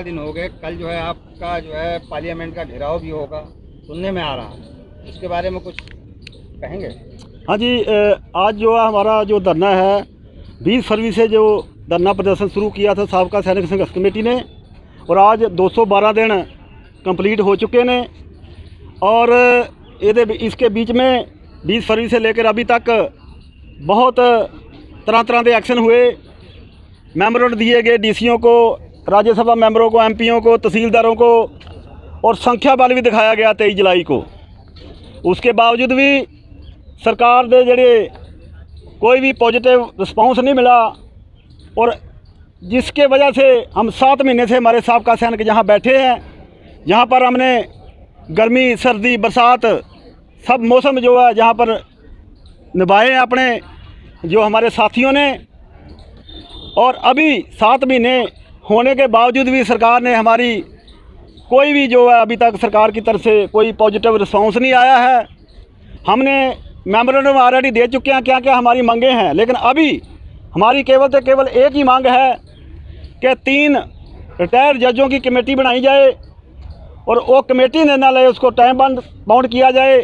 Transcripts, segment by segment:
दिन हो गए, कल जो है आपका जो है पार्लियामेंट का घेराव भी होगा, सुनने में आ रहा है, उसके बारे में कुछ कहेंगे? हाँ जी, आज जो है हमारा जो धरना है 20 फरवरी से जो धरना प्रदर्शन शुरू किया था साबका सैनिक संघर्ष कमेटी ने, और आज 212 दिन कंप्लीट हो चुके हैं। और इसके बीच में 20 फरवरी से लेकर अभी तक बहुत तरह तरह के एक्शन हुए। मेमोरेंडम दिए गए डीसीओ को, राज्यसभा मेंबरों को, एमपीओ को, तहसीलदारों को, और संख्या बल भी दिखाया गया 23 जुलाई को। उसके बावजूद भी सरकार दे जड़े कोई भी पॉजिटिव रिस्पांस नहीं मिला, और जिसके वजह से हम 7 महीने से हमारे साबका सैनिक जहाँ बैठे हैं, जहाँ पर हमने गर्मी, सर्दी, बरसात सब मौसम जो है जहाँ पर निभाए हैं अपने जो हमारे साथियों ने। और अभी 7 महीने होने के बावजूद भी सरकार ने हमारी कोई भी जो है अभी तक सरकार की तरफ से कोई पॉजिटिव रिस्पांस नहीं आया है। हमने मेमोरेंडम ऑलरेडी दे चुके हैं क्या क्या हमारी मांगें हैं, लेकिन अभी हमारी केवल एक ही मांग है कि 3 रिटायर जजों की कमेटी बनाई जाए और वो कमेटी निर्णय ले, उसको टाइम बाउंड किया जाए।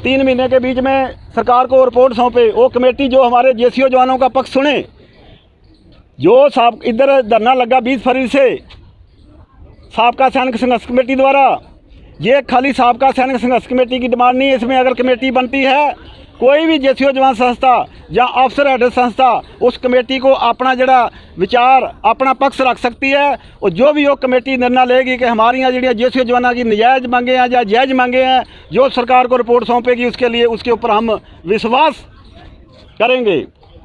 3 महीने के बीच में सरकार को रिपोर्ट सौंपे, वो कमेटी जो हमारे जेसीओ जवानों का पक्ष सुने। जो साहब इधर धरना लगा 20 फरवरी से साबका सैनिक संघर्ष कमेटी द्वारा, ये खाली साबका सैनिक संघर्ष कमेटी की डिमांड नहीं है। इसमें अगर कमेटी बनती है, कोई भी जेसीओ जवान संस्था या अफसर हेड संस्था उस कमेटी को अपना जड़ा विचार, अपना पक्ष रख सकती है। और जो भी वो कमेटी निर्णय लेगी कि हमारी यहाँ जी जेसीओ जवानों की नजायज़ मांगे हैं या जायज़ मांगे हैं, जो सरकार को रिपोर्ट सौंपेगी उसके ऊपर हम विश्वास करेंगे।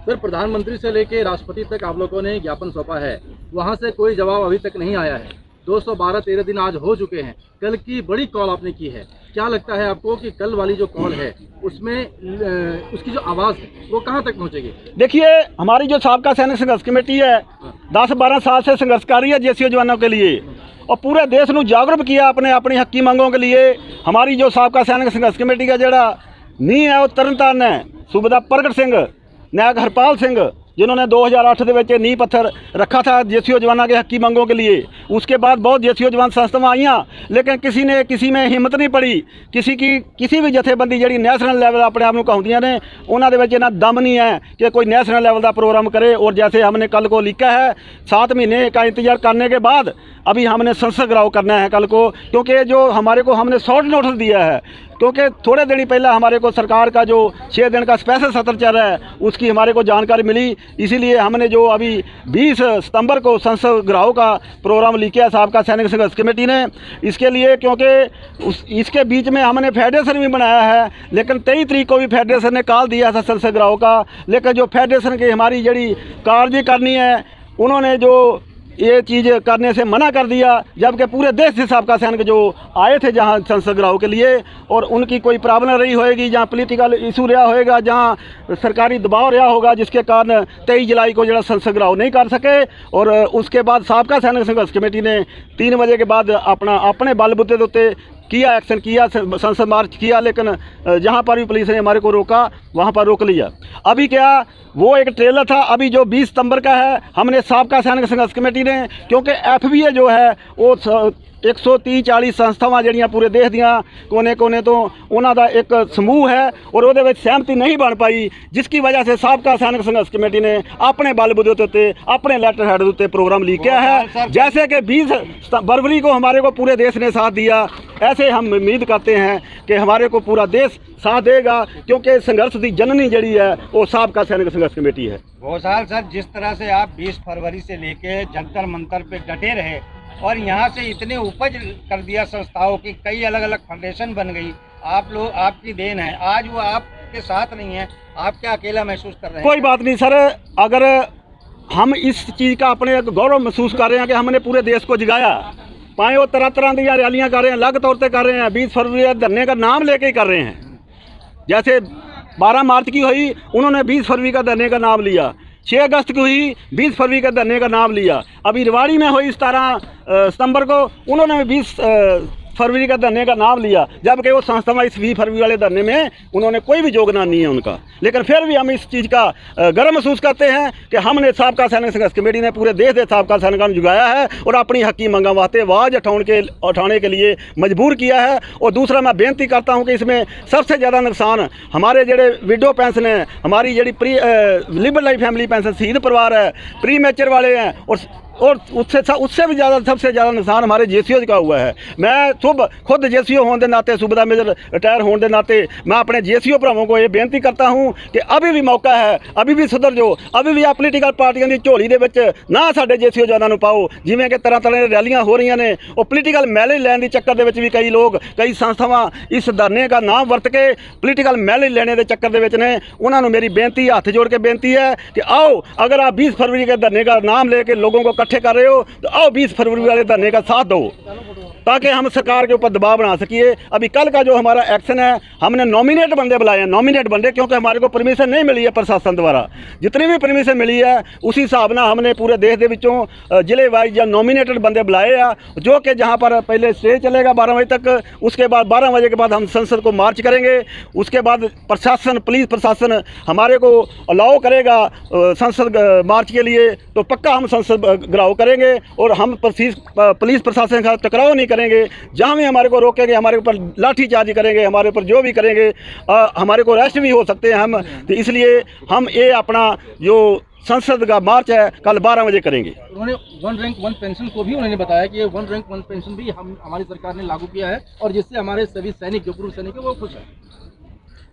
फिर प्रधानमंत्री से लेकर राष्ट्रपति तक आप लोगों ने ज्ञापन सौंपा है, वहाँ से कोई जवाब अभी तक नहीं आया है। 212-13 दिन आज हो चुके हैं। कल की बड़ी कॉल आपने की है, क्या लगता है आपको कि कल वाली जो कॉल है उसमें उसकी जो आवाज़ है वो कहाँ तक पहुँचेगी? देखिए, हमारी जो साबका सैनिक संघर्ष कमेटी है 10-12 साल से संघर्ष कर रही है जेसीओ जवानों के लिए, और पूरे देश को जागरूक किया अपनी हक्की मांगों के लिए। हमारी जो साबका सैनिक संघर्ष कमेटी का जड़ा नींह है वो तरनतारन है, सूबेदार प्रगट सिंह, नायक हरपाल सिंह, जिन्होंने 2008 के नींह पत्थर रखा था जेसीओ जवानों के हक्की मांगों के लिए। उसके बाद बहुत जेसीओ जवान संस्थावां आईयां, लेकिन किसी में हिम्मत नहीं पड़ी। किसी भी जथेबंदी जी नैशनल लैवल अपने आप को कहदियां ने, उन्होंने इन्ना दम नहीं है कि कोई नैशनल लैवल का प्रोग्राम करे। और जैसे हमने कल को लिखा है, 7 महीने का इंतजार करने के बाद अभी हमने संसद घिराव करना है कल को, क्योंकि जो हमारे को हमने शॉर्ट नोटिस दिया है, क्योंकि थोड़े दिन ही पहले हमारे को सरकार का जो 6 दिन का स्पेशल सत्र चल रहा है उसकी हमारे को जानकारी मिली। इसीलिए हमने जो अभी 20 सितंबर को संसद घिराव का प्रोग्राम लिखा साबका सैनिक संघर्ष कमेटी ने, इसके लिए क्योंकि इसके बीच में हमने फेडरेशन भी बनाया है, लेकिन 23 तारीख को भी फेडरेशन ने कॉल दिया था संसद घिराव का। लेकिन जो फेडरेशन की हमारी जड़ी कार्रवाई करनी है, उन्होंने जो ये चीज़ करने से मना कर दिया, जबकि पूरे देश से साबका सैनिक जो आए थे जहाँ संसद घिराव के लिए, और उनकी कोई प्रॉब्लम रही होएगी, जहाँ पॉलिटिकल इशू रहा होएगा, जहाँ सरकारी दबाव रहा होगा, जिसके कारण 23 जुलाई को जो संसद घिराव नहीं कर सके। और उसके बाद साबका सैनिक संघर्ष कमेटी ने 3 बजे के बाद अपने बलबूते उत्ते किया, एक्शन किया, संसद मार्च किया, लेकिन जहाँ पर भी पुलिस ने हमारे को रोका वहाँ पर रोक लिया। अभी क्या वो एक ट्रेलर था, अभी जो 20 सितंबर का है, हमने साबका सैनिक संघर्ष कमेटी ने, क्योंकि FBA जो है वो 130-40 संस्थावां जड़ियाँ पूरे देश दियाँ कोने तो उन्होंने एक समूह है, और वो सहमति नहीं बन पाई, जिसकी वजह से साबका सैनिक संघर्ष कमेटी ने अपने बलबूते उत्ते अपने लैटर हेड उत्ते प्रोग्राम लिखा है। जैसे कि 20 फरवरी को हमारे को पूरे देश ने साथ दिया, ऐसे हम उम्मीद करते हैं कि हमारे को पूरा देश साथ देगा, क्योंकि संघर्ष की जननी जड़ी है वो साबका सैनिक संघर्ष कमेटी है। घोषाल सर, जिस तरह से आप 20 फरवरी से लेके जंतर मंतर पे डटे रहे और यहाँ से इतने उपज कर दिया संस्थाओं की, कई अलग अलग फाउंडेशन बन गई, आप लोग, आपकी देन है। आज वो आपके साथ नहीं है, आप क्या अकेला महसूस कर रहे हैं? कोई बात नहीं सर, अगर हम इस चीज़ का अपने गौरव महसूस कर रहे हैं कि हमने पूरे देश को जगाया, पाए वो तरह तरह की रैलियाँ कर रहे हैं, अलग तौर पर कर रहे हैं, 20 फरवरी धरने का नाम लेके ही कर रहे हैं। जैसे 12 मार्च की हुई, उन्होंने 20 फरवरी का धरने का नाम लिया, 6 अगस्त को हुई 20 फरवरी का धरने का नाम लिया, अभी रेवाड़ी में हुई 17 सितंबर को, उन्होंने 20 फरवरी का धरने का नाम लिया, जबकि वो संस्था इस 20 फरवरी वाले धरने में उन्होंने कोई भी योगदान नहीं है उनका। लेकिन फिर भी हम इस चीज़ का गर्व महसूस करते हैं कि हमने साबका सैनिक संघर्ष कमेटी ने पूरे देश के साबका सैनिकों को जुगाया है और अपनी हकी मंगा वास्ते आवाज़ उठाने के लिए मजबूर किया है। और दूसरा मैं बेनती करता हूँ कि इसमें सबसे ज़्यादा नुकसान हमारे जेडे विडो पेंशन है, हमारी जी लिबरल लाइफ फैमिली पेंशन शहीद परिवार है, प्री मैचर वाले हैं, और उससे भी ज़्यादा सबसे ज़्यादा नुकसान हमारे JCO का हुआ है। मैं खुद JCO होने के नाते, सूबेदार मेजर रिटायर होने के नाते मैं अपने JCO भरावों को ये बेनती करता हूँ कि अभी भी मौका है, अभी भी सुधर जो, अभी भी आप पोलीटिकल पार्टियों की झोली दे विच ना साडे JCO जवानों को पाओ। जिवें कि तरह तरह की रैलियां हो रही ने, और पोलीटिकल मैलेज लैन के चक्कर दे विच भी कई लोग, कई संस्थावां इस धरने का नाम वरत के पोलीटिकल मैलेज लेने के चक्कर दे विच ने। उन्होंने मेरी बेनती, हाथ जोड़ के बेनती है कि आओ, अगर आप 20 फरवरी के धरने का नाम लेके लोगों को इकट्ठे कर रहे हो तो आओ 20 फरवरी वाले धरने का साथ दो, ताकि हम सरकार के ऊपर दबाव बना सकिए। अभी कल का जो हमारा एक्शन है, हमने नॉमिनेट बंदे बुलाए हैं, नॉमिनेट बंदे, क्योंकि हमारे को परमिशन नहीं मिली है प्रशासन द्वारा। जितनी भी परमिशन मिली है उसी हिसाब ना हमने पूरे देश के विचों जिले वाइज या नॉमिनेटेड बंदे बुलाए हैं, जो कि जहाँ पर पहले स्टे चलेगा 12 बजे तक, उसके बाद 12 बजे के बाद हम संसद को मार्च करेंगे। उसके बाद प्रशासन, पुलिस प्रशासन हमारे को अलाउ करेगा संसद मार्च के लिए, तो पक्का हम संसद घिराव करेंगे और हम पुलिस प्रशासन का टकराव नहीं करेंगे। जहाँ भी हमारे को रोकेंगे, हमारे ऊपर लाठीचार्ज करेंगे, हमारे ऊपर जो भी करेंगे, हमारे को अरेस्ट भी हो सकते हैं हम। तो इसलिए हम ये अपना जो संसद का मार्च है कल 12 बजे करेंगे। उन्होंने 1 रैंक 1 पेंशन को भी उन्होंने बताया कि ये 1 रैंक 1 पेंशन भी हमारी सरकार ने लागू किया है, और जिससे हमारे सभी सैनिक, जो पूर्व सैनिक है, वो खुश है।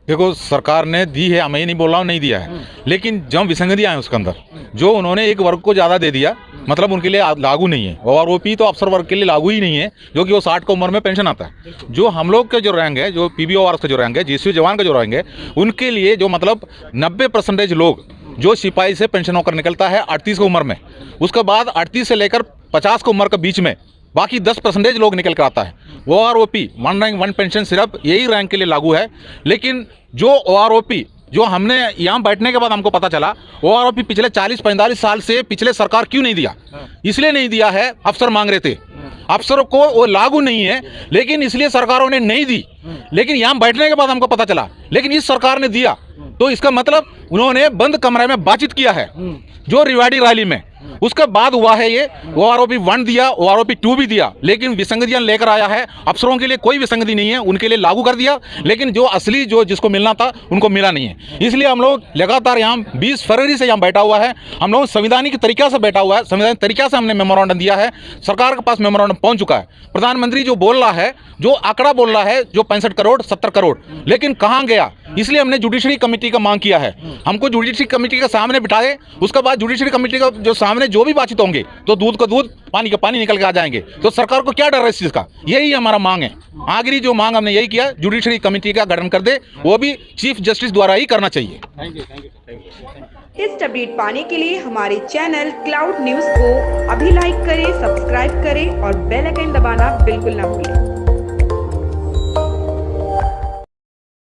देखो, सरकार ने दी है, मैं ये नहीं बोल रहा हूँ नहीं दिया है, लेकिन जब विसंगतियाँ हैं उसके अंदर, जो उन्होंने एक वर्ग को ज़्यादा दे दिया, मतलब उनके लिए लागू नहीं है। OROP तो अफसर वर्ग के लिए लागू ही नहीं है, जो कि वो 60 की उम्र में पेंशन आता है। जो हम लोग के जो रैंक है, जो PBOR का जो रैंक है, JCO जवान का जो रैंक है, उनके लिए जो मतलब 90% लोग जो सिपाही से पेंशन होकर निकलता है 38 की उम्र में, उसके बाद 38 से लेकर 50 की उम्र के बीच में बाकी 10% लोग निकल कर आता है। OROP 1 रैंक 1 पेंशन सिर्फ यही रैंक के लिए लागू है। लेकिन जो OROP जो हमने यहाँ बैठने के बाद हमको पता चला, OROP पिछले 40-45 साल से पिछले सरकार क्यों नहीं दिया? इसलिए नहीं दिया है, अफसर मांग रहे थे, अफसरों को वो लागू नहीं है, लेकिन इसलिए सरकारों ने नहीं दी। लेकिन यहाँ बैठने के बाद हमको पता चला, लेकिन इस सरकार ने दिया, तो इसका मतलब उन्होंने बंद कमरे में बातचीत किया है, जो रिवाड़ी रैली में। उसके बाद हुआ है ये OROP 1 दिया, OROP 2 भी दिया, लेकिन विसंगतियां लेकर आया है। अफसरों के लिए कोई विसंगति नहीं है, उनके लिए लागू कर दिया, लेकिन जो असली जो जिसको मिलना था उनको मिला नहीं है। इसलिए हम लोग लगातार यहाँ 20 फरवरी से यहाँ बैठा हुआ है। हम लोग संवैधानिक तरीका से बैठा हुआ है, संवैधानिक तरीका से हमने मेमोरेंडम दिया है, सरकार के पास मेमोरेंडम पहुंच चुका है। प्रधानमंत्री जो बोल रहा है, जो आंकड़ा बोल रहा है, जो 65 करोड़ 70 करोड़, लेकिन कहाँ गया? इसलिए हमने जुडिशरी कमेटी का मांग किया है। हमको जुडिशरी कमेटी के सामने बिठाए, उसके बाद जुडिशरी कमेटी का जो सामने जो भी बातचीत होंगे, तो दूध का दूध, पानी का पानी निकल के आ जाएंगे। तो सरकार को क्या डर है इस चीज का? यही हमारा मांग है। आखिरी जो मांग हमने यही किया, जुडिशरी कमेटी का गठन कर दे, वो भी चीफ जस्टिस द्वारा ही करना चाहिए। इस अपडेट पाने के लिए हमारे चैनल क्लाउड न्यूज को अभी लाइक करें, सब्सक्राइब करें और बेल आइकन दबाना बिल्कुल ना भूलें।